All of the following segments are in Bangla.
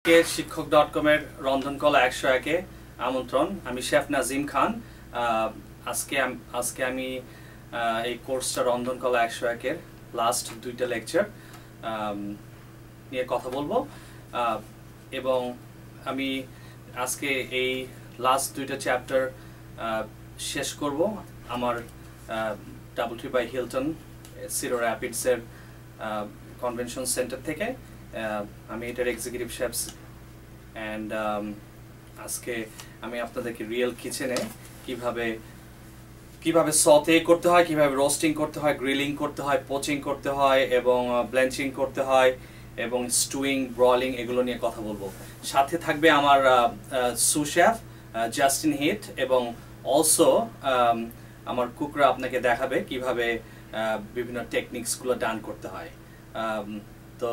আজকে শিক্ষক.com এর রন্ধনকলা 101 এ আমন্ত্রণ। আমি শেফ নাজিম খান। আজকে আমি এই কোর্সটা রন্ধনকলা 101 এর লাস্ট দুইটা লেকচার নিয়ে কথা বলবো এবং আমি আজকে এই লাস্ট দুইটা চ্যাপ্টার শেষ করব আমার ডাবলট্রি বাই হিলটন সিরো র্যাপিডস এর কনভেনশন সেন্টার থেকে। আমি এটার এক্সিকিউটিভ শেফস অ্যান্ড আজকে আমি আপনাদেরকে রিয়েল কিচেনে কিভাবে সতে করতে হয়, কিভাবে রোস্টিং করতে হয়, গ্রিলিং করতে হয়, পোচিং করতে হয় এবং ব্লেঞ্চিং করতে হয় এবং স্টুইং, ব্রয়লিং এগুলো নিয়ে কথা বলবো। সাথে থাকবে আমার সু শেফ জাস্টিন হিট এবং অলসো আমার কুকরা আপনাকে দেখাবে কিভাবে বিভিন্ন টেকনিক্সগুলো ডান করতে হয়। তো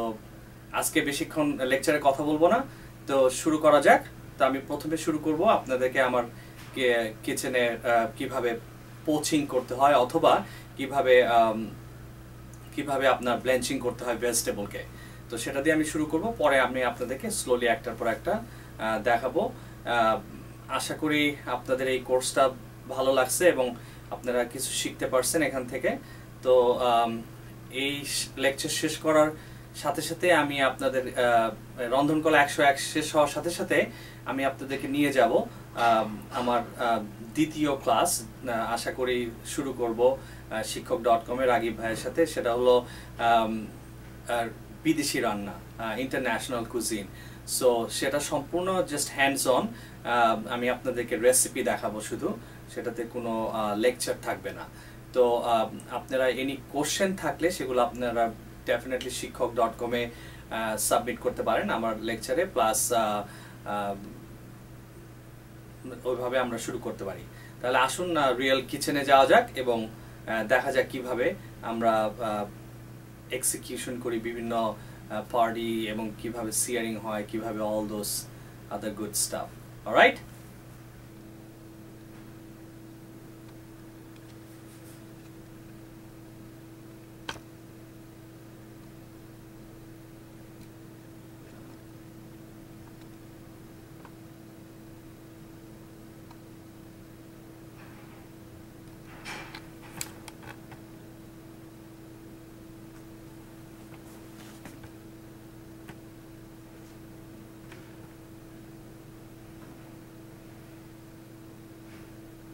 আজকে বেশিক্ষণ লেকচারে কথা বলবো না, তো শুরু করা যাক। তো আমি প্রথমে শুরু করব আপনাদেরকে আমার কিচেনে কিভাবে পোচিং করতে হয় অথবা কিভাবে আপনার ব্লেঞ্চিং করতে হয় ভেজিটেবলকে। তো সেটা দিয়ে আমি শুরু করব, পরে আমি আপনাদেরকে স্লোলি একটার পর একটা দেখাবো। আশা করি আপনাদের এই কোর্সটা ভালো লাগছে এবং আপনারা কিছু শিখতে পারছেন এখান থেকে। তো এই লেকচার শেষ করার সাথে সাথে আমি আপনাদের রন্ধনকলা 101 শেষ হওয়ার সাথে সাথে আমি আপনাদেরকে নিয়ে যাব আমার দ্বিতীয় ক্লাস। আশা করি শুরু করব শিক্ষক.com এর রাগিব ভাইয়ের সাথে। সেটা হলো বিদেশি রান্না, ইন্টারন্যাশনাল কুজিন। সো সেটা সম্পূর্ণ জাস্ট হ্যান্ডস অন। আমি আপনাদেরকে রেসিপি দেখাবো শুধু, সেটাতে কোনো লেকচার থাকবে না। তো আপনারা এনি কোশ্চেন থাকলে সেগুলো আপনারা ডেফিনেটলি শিক্ষক.com এ সাবমিট করতে পারেন আমার লেকচারে, প্লাস ওইভাবে আমরা শুরু করতে পারি। তাহলে আসুন রিয়েল কিচেনে যাওয়া যাক এবং দেখা যাক কিভাবে আমরা এক্সিকিউশন করি বিভিন্ন পার্টি এবং কিভাবে সিয়ারিং হয়, কিভাবে all those other good staff. Alright.